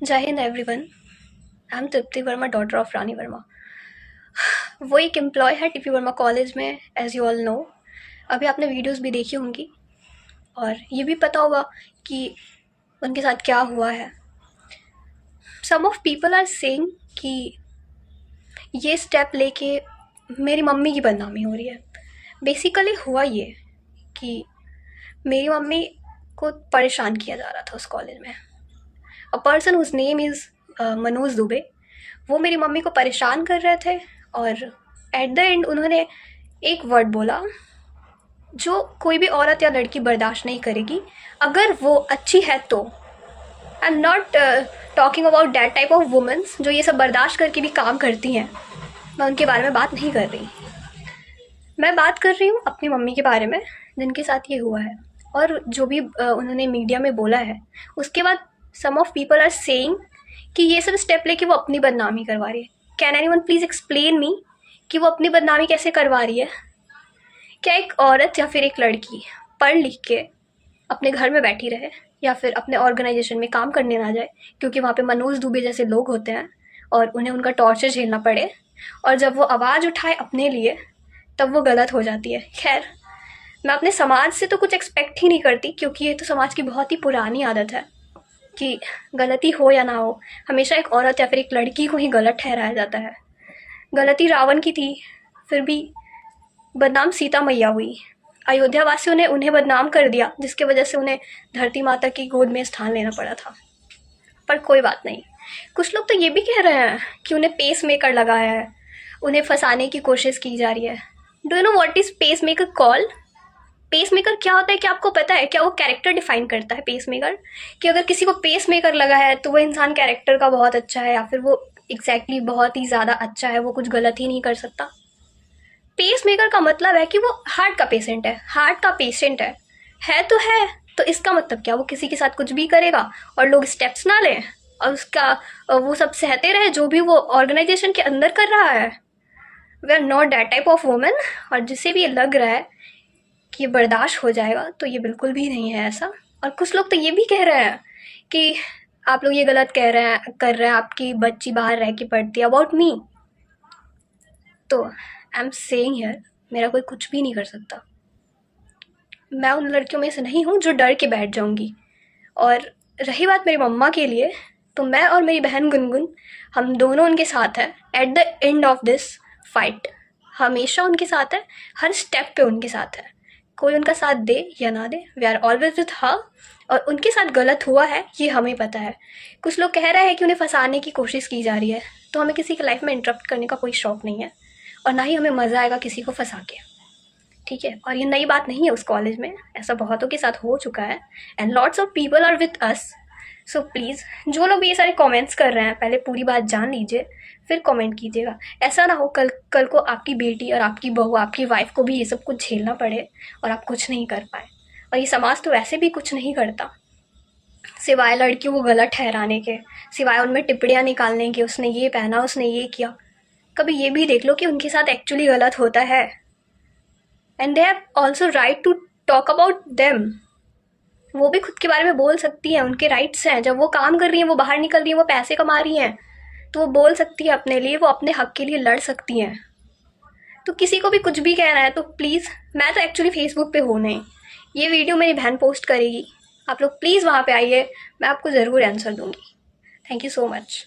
जय Hind everyone. I am Tripti Verma, daughter of Rani Verma. वो एक एम्प्लॉय है टीपी वर्मा कॉलेज में, एज यू ऑल नो। अभी आपने वीडियोस भी देखी होंगी और ये भी पता होगा कि उनके साथ क्या हुआ है। सम ऑफ पीपल आर सेइंग कि ये स्टेप लेके मेरी मम्मी की बदनामी हो रही है। बेसिकली हुआ ये कि मेरी मम्मी को परेशान किया जा रहा था उस कॉलेज में। A person whose name is Manoj Dubey, वो मेरी मम्मी को परेशान कर रहे थे और एट द एंड उन्होंने एक वर्ड बोला जो कोई भी औरत या लड़की बर्दाश्त नहीं करेगी, अगर वो अच्छी है तो। I am not talking about that type of women's जो ये सब बर्दाश्त करके भी काम करती हैं, मैं उनके बारे में बात नहीं कर रही। मैं बात कर रही हूँ अपनी मम्मी के बारे में जिनके साथ ये हुआ है। और जो भी उन्होंने मीडिया में बोला है, उसके बाद सम ऑफ पीपल आर सेइंग कि ये सब स्टेप लेके वो अपनी बदनामी करवा रही है। Can anyone please explain me कि वो अपनी बदनामी कैसे करवा रही है? क्या एक औरत या फिर एक लड़की पढ़ लिख के अपने घर में बैठी रहे या फिर अपने ऑर्गेनाइजेशन में काम करने ना जाए क्योंकि वहाँ पे मनोज दुबे जैसे लोग होते हैं और उन्हें उनका टॉर्चर झेलना पड़े, और जब वो आवाज़ उठाए अपने लिए तब वो गलत हो जाती है? खैर, मैं अपने समाज से तो कुछ एक्सपेक्ट ही नहीं करती क्योंकि ये तो समाज की बहुत ही पुरानी आदत है कि गलती हो या ना हो, हमेशा एक औरत या फिर एक लड़की को ही गलत ठहराया जाता है। गलती रावण की थी, फिर भी बदनाम सीता मैया हुई। अयोध्या वासियों ने उन्हें बदनाम कर दिया जिसकी वजह से उन्हें धरती माता की गोद में स्थान लेना पड़ा था। पर कोई बात नहीं। कुछ लोग तो ये भी कह रहे हैं कि उन्हें पेस मेकर लगाया है, उन्हें फंसाने की कोशिश की जा रही है। Do you know what is pacemaker call? Pacemaker क्या होता है, क्या आपको पता है? क्या वो कैरेक्टर डिफाइन करता है पेस मेकर? कि अगर किसी को पेस मेकर लगा है तो वो इंसान कैरेक्टर का बहुत अच्छा है या फिर वो एग्जैक्टली बहुत ही ज़्यादा अच्छा है, वो कुछ गलत ही नहीं कर सकता। पेस मेकर का मतलब है कि वो हार्ट का पेशेंट है, हार्ट का पेशेंट है तो है। तो इसका मतलब क्या, वो किसी के साथ कुछ भी करेगा और लोग स्टेप्स ना लें और उसका वो सब सहते रहे जो भी वो ऑर्गेनाइजेशन के अंदर कर रहा है? We are not that type of women. और जिसे भी ये लग रहा है कि ये बर्दाश्त हो जाएगा तो ये बिल्कुल भी नहीं है ऐसा। और कुछ लोग तो ये भी कह रहे हैं कि आप लोग ये गलत कह रहे हैं, कर रहे हैं, आपकी बच्ची बाहर रह के पढ़ती है, अबाउट मी। तो आई एम सेइंग हियर, मेरा कोई कुछ भी नहीं कर सकता। मैं उन लड़कियों में से नहीं हूँ जो डर के बैठ जाऊँगी। और रही बात मेरी मम्मा के लिए, तो मैं और मेरी बहन गुनगुन, हम दोनों उनके साथ हैं at the end of this fight. हमेशा उनके साथ है, हर स्टेप पे उनके साथ है। कोई उनका साथ दे या ना दे, we are always with her. और उनके साथ गलत हुआ है ये हमें पता है। कुछ लोग कह रहे हैं कि उन्हें फंसाने की कोशिश की जा रही है, तो हमें किसी की लाइफ में इंटरप्ट करने का कोई शौक नहीं है और ना ही हमें मज़ा आएगा किसी को फंसा के। ठीक है, और ये नई बात नहीं है उस कॉलेज में, ऐसा बहुतों के साथ हो चुका है and lots of people are with us. So please, जो लोग भी ये सारे कमेंट्स कर रहे हैं, पहले पूरी बात जान लीजिए फिर कमेंट कीजिएगा। ऐसा ना हो कल कल को आपकी बेटी और आपकी बहू, आपकी वाइफ को भी ये सब कुछ झेलना पड़े और आप कुछ नहीं कर पाए। और ये समाज तो वैसे भी कुछ नहीं करता सिवाय लड़कियों को गलत ठहराने के, सिवाय उनमें टिप्पणियाँ निकालने के, उसने ये पहना, उसने ये किया। कभी ये भी देख लो कि उनके साथ एक्चुअली गलत होता है। And they have also right to talk about them. वो भी खुद के बारे में बोल सकती हैं, उनके राइट्स हैं। जब वो काम कर रही हैं, वो बाहर निकल रही हैं, वो पैसे कमा रही हैं, तो वो बोल सकती है अपने लिए, वो अपने हक के लिए लड़ सकती हैं। तो किसी को भी कुछ भी कहना है तो प्लीज़, मैं तो एक्चुअली फेसबुक पे हूँ नहीं, ये वीडियो मेरी बहन पोस्ट करेगी, आप लोग प्लीज़ वहाँ पे आइए, मैं आपको ज़रूर आंसर दूँगी। Thank you so much.